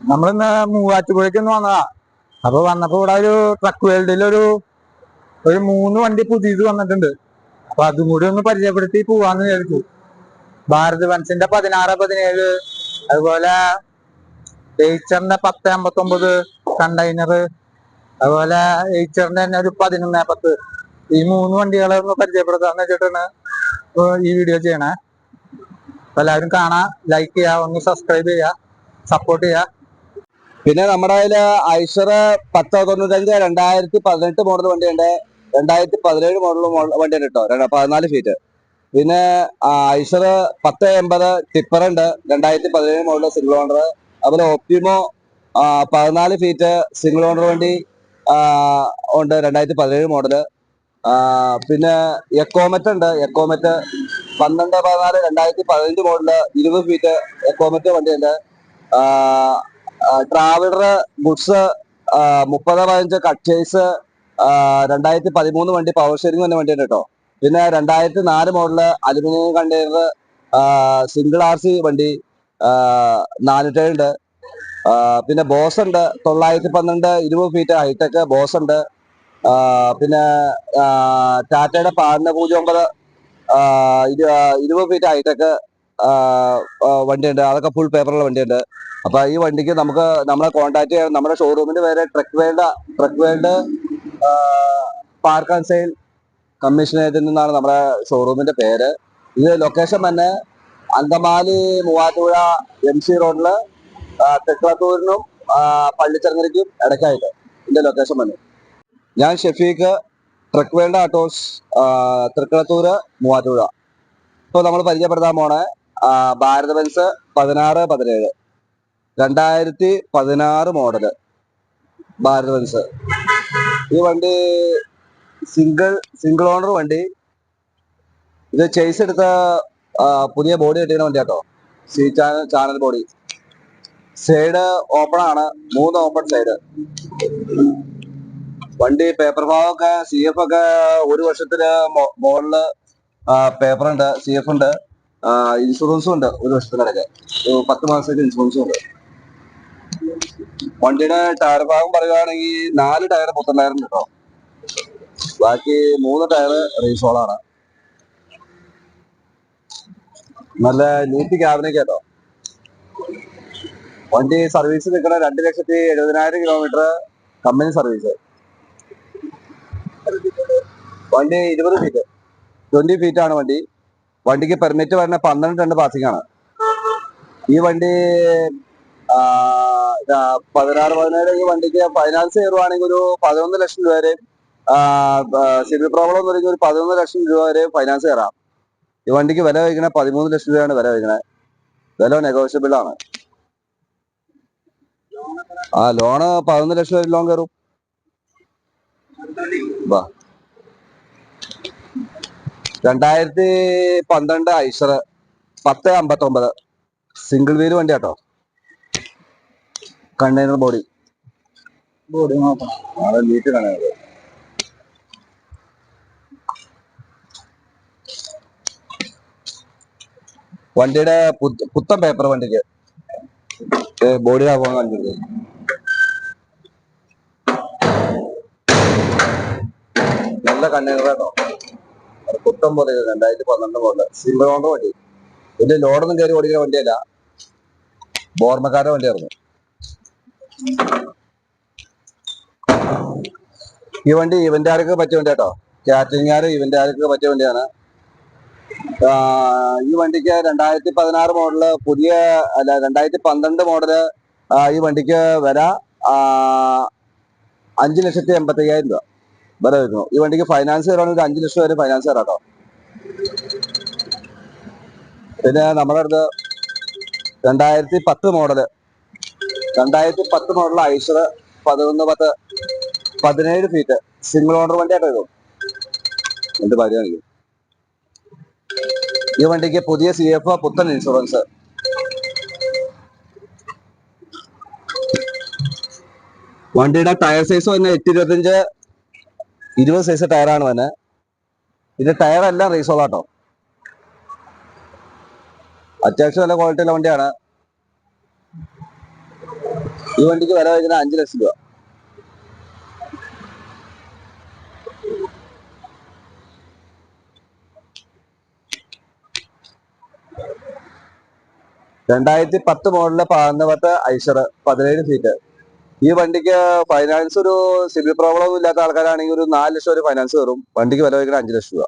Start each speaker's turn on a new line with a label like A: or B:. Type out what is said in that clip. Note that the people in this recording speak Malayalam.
A: നമ്മളിന്ന് മൂവാറ്റുപുഴയ്ക്കൊന്ന് വന്നതാ. അപ്പൊ വന്നപ്പോ ഇവിടെ ഒരു ട്രക്ക് വേൾഡിൽ ഒരു 3 വണ്ടി പുതിയത് വന്നിട്ടുണ്ട്. അപ്പൊ അതും കൂടി ഒന്ന് പരിചയപ്പെടുത്തി പോവാന്ന് വിചാരിച്ചു. ഭാരത് ബെൻസിന്റെ 16, 17, അതുപോലെ എയ്ച്ചറിന്റെ 1059 കണ്ടെയ്നർ, അതുപോലെ എയ്ച്ചറിന്റെ തന്നെ ഒരു 11, 10. ഈ 3 വണ്ടികളെ ഒന്ന് പരിചയപ്പെടുത്താന്ന് വെച്ചിട്ടാണ് ഈ വീഡിയോ ചെയ്യണേ. അപ്പൊ എല്ലാവരും കാണാ, ലൈക്ക് ചെയ്യാ, ഒന്ന് സബ്സ്ക്രൈബ് ചെയ്യാ, സപ്പോർട്ട് ചെയ്യാ.
B: പിന്നെ നമ്മുടെ കയ്യില് ഐഷർ 1095 2018 മോഡൽ വണ്ടിയുണ്ട്, 2017 മോഡൽ വണ്ടിയുണ്ട് കേട്ടോ, 14 ഫീറ്റ്. പിന്നെ ഐഷർ 1080 ടിപ്പർ ഉണ്ട്, 2017 മോഡൽ സിംഗിൾ ഓണർ. അതുപോലെ ഒപ്റ്റിമോ 14 ഫീറ്റ് സിംഗിൾ ഓണർ വണ്ടി ഉണ്ട്, 2017 മോഡല്. പിന്നെ എക്കോമെറ്റ് ഉണ്ട്, എക്കോമെറ്റ് 12, 14, 2015 മോഡല് 20 ഫീറ്റ് എക്കോമെറ്റ് വണ്ടിയുണ്ട്. ട്രാവലർ ഗുഡ്സ് 30, 15 കട്ട്ചേസ് 2013 വണ്ടി പവർ ഷെയറിംഗ് തന്നെ വണ്ടിയുണ്ട് കേട്ടോ. പിന്നെ 2004 model aluminium container single RC വണ്ടി 4 ടയർ ഉണ്ട്. പിന്നെ ബോസ് ഉണ്ട് 912 20 ഫീറ്റ് ഹൈടെക് ബോസ് ഉണ്ട്. പിന്നെ ടാറ്റയുടെ 1209 20 ഫീറ്റ് ഹൈടെക് വണ്ടിയുണ്ട്. അതൊക്കെ ഫുൾ പേപ്പറുള്ള വണ്ടിയുണ്ട്. അപ്പൊ ഈ വണ്ടിക്ക് നമുക്ക് നമ്മളെ കോൺടാക്ട് ചെയ്യാൻ നമ്മുടെ ഷോറൂമിന്റെ പേര് truck world park and sale കമ്മീഷനേറ്റിൽ നിന്നാണ് നമ്മുടെ ഷോറൂമിന്റെ പേര്. ഇത് ലൊക്കേഷൻ തന്നെ അങ്കമാലി മൂവാറ്റുപുഴ MC റോഡില് തെക്കളത്തൂരിനും പള്ളിച്ചെറങ്ങരയ്ക്കും ഇടയ്ക്കായിട്ട് ഇതിന്റെ ലൊക്കേഷൻ തന്നെ. ഞാൻ ഷെഫീഖ്, ട്രക്ക് വേൾഡ് ആട്ടോസ്, തൃക്കളത്തൂര്, മൂവാറ്റുപുഴ. ഇപ്പോൾ നമ്മൾ പരിചയപ്പെടുത്താൻ പോണേ Bharat Benz 16, 17 2016 model Bharat Benz. ഈ വണ്ടി സിംഗിൾ ഓണർ വണ്ടി. ഇത് ചേസ് എടുത്ത പുതിയ ബോഡി കെട്ടിയ വണ്ടി കേട്ടോ. Channel body. സൈഡ് ഓപ്പൺ ആണ്, 3 ഓപ്പൺ സൈഡ്. വണ്ടി പേപ്പർ ഭാഗമൊക്കെ CF ഒക്കെ 1 വർഷത്തിന് മുകളില് പേപ്പർ ഉണ്ട്, CF ഉണ്ട്, ഇൻഷുറൻസും ഉണ്ട് 1 വർഷത്തിനിടയ്ക്ക്. 10 മാസത്തേക്ക് ഇൻഷുറൻസും ഉണ്ട്. വണ്ടിയുടെ ടയർ ഭാഗം പറയുകയാണെങ്കിൽ 4 ടയർ പുത്തൻ ടയറുണ്ട് കേട്ടോ. ബാക്കി 3 ടയർ റീസോളാണ്. നല്ല നീറ്റ് ക്യാബിനൊക്കെ കേട്ടോ. വണ്ടി സർവീസ് നിൽക്കണ 2,70,000 കിലോമീറ്റർ കമ്പനി സർവീസ്. വണ്ടി 20 ഫീറ്റ് 20 ഫീറ്റ് ആണ് വണ്ടി. വണ്ടിക്ക് പെർമിറ്റ് വരുന്ന 12 പാസിംഗ് ആണ്. ഈ വണ്ടി 16, 17 ഈ വണ്ടിക്ക് ഫൈനാൻസ് കയറുവാണെങ്കിൽ ഒരു 11 ലക്ഷം രൂപ വരെ, സിവിൽ പ്രോബ്ലം എന്ന് പറയുന്നത് ഒരു 11 ലക്ഷം രൂപ വരെ ഫൈനാൻസ് കയറാം. ഈ വണ്ടിക്ക് വില വയ്ക്കണേ 13 ലക്ഷം രൂപയാണ് വില വയ്ക്കണേ. വില നെഗോഷ്യബിൾ ആണ്. ലോണ് 11 ലക്ഷം വരെ ലോൺ കയറും. 2012 ഐഷർ 1059 സിംഗിൾ വീല് വണ്ടി കേട്ടോ. കണ്ടെയ്നർ ബോഡി നോക്കണം, നീറ്റ് കാണുന്നത്. വണ്ടിയുടെ പുത്തൻ പേപ്പർ വണ്ടിക്ക് ബോഡി ആകുമ്പോൾ കണ്ടിട്ട് നല്ല കണ്ടെയ്നർ കേട്ടോ. പുത്തൻ പോലെ 2012 മോഡല് സിംഗിൾ ഓണർ വണ്ടി. ഇതിന്റെ ലോഡൊന്നും കയറി ഓടിക്കുന്ന വണ്ടിയല്ല, ബോർമക്കാരുടെ വണ്ടിയായിരുന്നു. ഈ വണ്ടി ഇവന്റുകാർക്ക് പറ്റിയ വണ്ടി കേട്ടോ. കാറ്ററിംഗുകാർ ഇവന്റുകാർക്ക് പറ്റിയ വണ്ടിയാണ്. ഈ വണ്ടിക്ക് 2016 മോഡല് പുതിയ 2012 മോഡല്. ഈ വണ്ടിക്ക് വില 5,85,000 രൂപ വില വരുന്നു. ഈ വണ്ടിക്ക് ഫൈനാൻസ് തരാണെങ്കിൽ 5 ലക്ഷം വരെ ഫൈനാൻസ് തരാം കേട്ടോ. പിന്നെ നമ്മുടെ അടുത്ത് 2010 model Eicher 1110 17 feet single owner വണ്ടിയായിട്ട് വരും. എന്ത് കാര്യമായിരിക്കും. ഈ വണ്ടിക്ക് പുതിയ CF പുത്തൻ ഇൻഷുറൻസ്. വണ്ടിയുടെ ടയർ സൈസ് തന്നെ 825 20 സൈസ് ടയറാണ് തന്നെ. ഇതിന്റെ ടയറെല്ലാം റീസോളാട്ടോ. അത്യാവശ്യം നല്ല ക്വാളിറ്റിയുള്ള വണ്ടിയാണ്. ഈ വണ്ടിക്ക് വില വയ്ക്കുന്നത് 5 ലക്ഷം രൂപ. രണ്ടായിരത്തി 10 മോഡലിലെ 11 ഐഷർ 17 സീറ്റ്. ഈ വണ്ടിക്ക് ഫൈനാൻസ് ഒരു സിവിൽ പ്രോബ്ലം ഒന്നും ഇല്ലാത്ത ആൾക്കാരാണെങ്കിൽ ഒരു 4 ലക്ഷം ഒരു ഫൈനാൻസ് കയറും. വണ്ടിക്ക് വില വയ്ക്കുന്നത് 5 ലക്ഷം രൂപ.